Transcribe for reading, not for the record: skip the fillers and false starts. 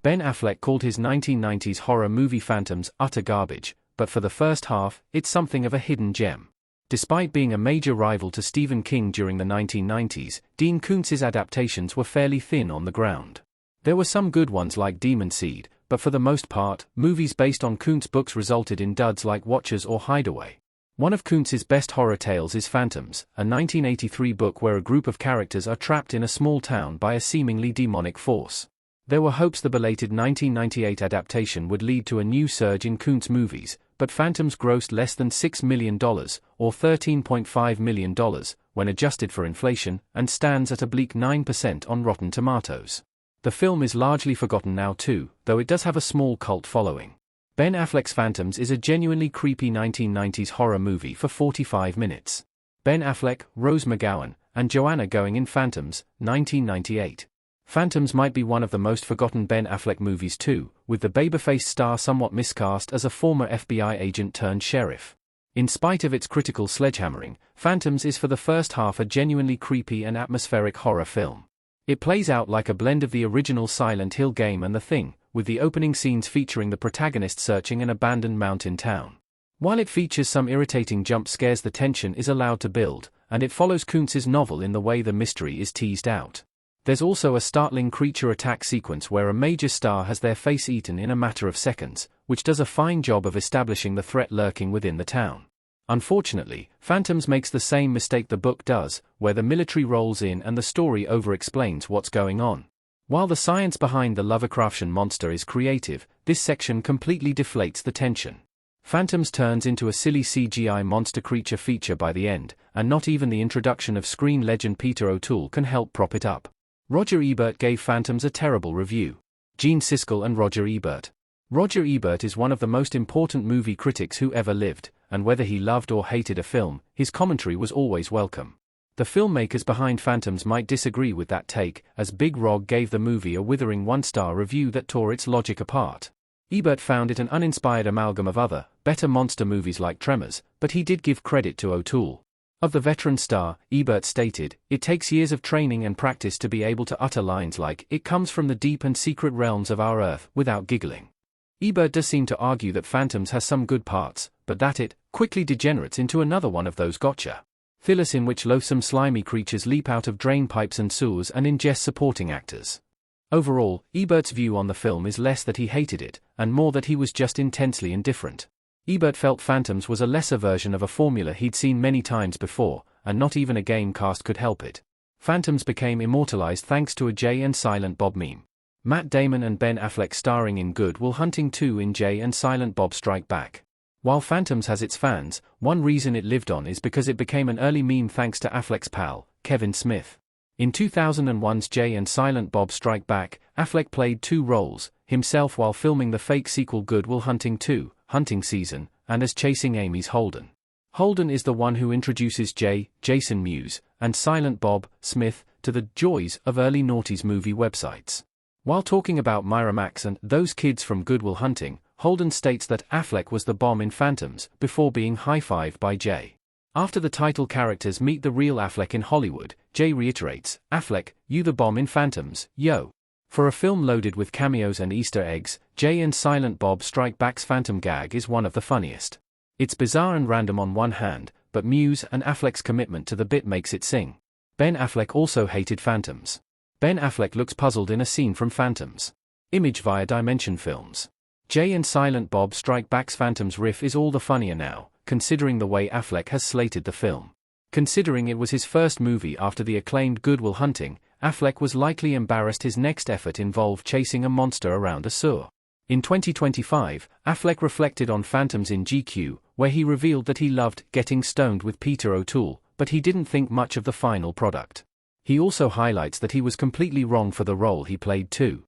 Ben Affleck called his 1990s horror movie Phantoms utter garbage, but for the first half, it's something of a hidden gem. Despite being a major rival to Stephen King during the 1990s, Dean Koontz's adaptations were fairly thin on the ground. There were some good ones like Demon Seed, but for the most part, movies based on Koontz books resulted in duds like Watchers or Hideaway. One of Koontz's best horror tales is Phantoms, a 1983 book where a group of characters are trapped in a small town by a seemingly demonic force. There were hopes the belated 1998 adaptation would lead to a new surge in Koontz movies, but Phantoms grossed less than $6 million, or $13.5 million, when adjusted for inflation, and stands at a bleak 9% on Rotten Tomatoes. The film is largely forgotten now too, though it does have a small cult following. Ben Affleck's Phantoms is a genuinely creepy 1990s horror movie for 45 minutes. Ben Affleck, Rose McGowan, and Joanna Going in Phantoms, 1998. Phantoms might be one of the most forgotten Ben Affleck movies too, with the babyface star somewhat miscast as a former FBI agent turned sheriff. In spite of its critical sledgehammering, Phantoms is for the first half a genuinely creepy and atmospheric horror film. It plays out like a blend of the original Silent Hill game and The Thing, with the opening scenes featuring the protagonist searching an abandoned mountain town. While it features some irritating jump scares, the tension is allowed to build, and it follows Koontz's novel in the way the mystery is teased out. There's also a startling creature attack sequence where a major star has their face eaten in a matter of seconds, which does a fine job of establishing the threat lurking within the town. Unfortunately, Phantoms makes the same mistake the book does, where the military rolls in and the story over-explains what's going on. While the science behind the Lovecraftian monster is creative, this section completely deflates the tension. Phantoms turns into a silly CGI monster creature feature by the end, and not even the introduction of screen legend Peter O'Toole can help prop it up. Roger Ebert gave Phantoms a terrible review. Gene Siskel and Roger Ebert. Roger Ebert is one of the most important movie critics who ever lived, and whether he loved or hated a film, his commentary was always welcome. The filmmakers behind Phantoms might disagree with that take, as Big Rog gave the movie a withering one-star review that tore its logic apart. Ebert found it an uninspired amalgam of other, better monster movies like Tremors, but he did give credit to O'Toole. Of the veteran star, Ebert stated, "It takes years of training and practice to be able to utter lines like, 'It comes from the deep and secret realms of our Earth,' without giggling." Ebert does seem to argue that Phantoms has some good parts, but that it quickly degenerates into another one of those gotcha thrillers in which loathsome slimy creatures leap out of drain pipes and sewers and ingest supporting actors. Overall, Ebert's view on the film is less that he hated it, and more that he was just intensely indifferent. Ebert felt Phantoms was a lesser version of a formula he'd seen many times before, and not even a game cast could help it. Phantoms became immortalized thanks to a Jay and Silent Bob meme. Matt Damon and Ben Affleck starring in Good Will Hunting 2 in Jay and Silent Bob Strike Back. While Phantoms has its fans, one reason it lived on is because it became an early meme thanks to Affleck's pal, Kevin Smith. In 2001's Jay and Silent Bob Strike Back, Affleck played two roles, himself while filming the fake sequel Good Will Hunting 2, Hunting Season, and as Chasing Amy's Holden. Holden is the one who introduces Jay, Jason Mewes, and Silent Bob, Smith, to the joys of early noughties movie websites. While talking about Miramax and those kids from Good Will Hunting, Holden states that Affleck was the bomb in Phantoms, before being high-fived by Jay. After the title characters meet the real Affleck in Hollywood, Jay reiterates, "Affleck, you the bomb in Phantoms, yo." For a film loaded with cameos and Easter eggs, Jay and Silent Bob Strike Back's Phantom gag is one of the funniest. It's bizarre and random on one hand, but Mewes and Affleck's commitment to the bit makes it sing. Ben Affleck also hated Phantoms. Ben Affleck looks puzzled in a scene from Phantoms. Image via Dimension Films. Jay and Silent Bob Strike Back's Phantoms riff is all the funnier now, considering the way Affleck has slated the film. Considering it was his first movie after the acclaimed Good Will Hunting, Affleck was likely embarrassed his next effort involved chasing a monster around a sewer. In 2025, Affleck reflected on Phantoms in GQ, where he revealed that he loved getting stoned with Peter O'Toole, but he didn't think much of the final product. He also highlights that he was completely wrong for the role he played too.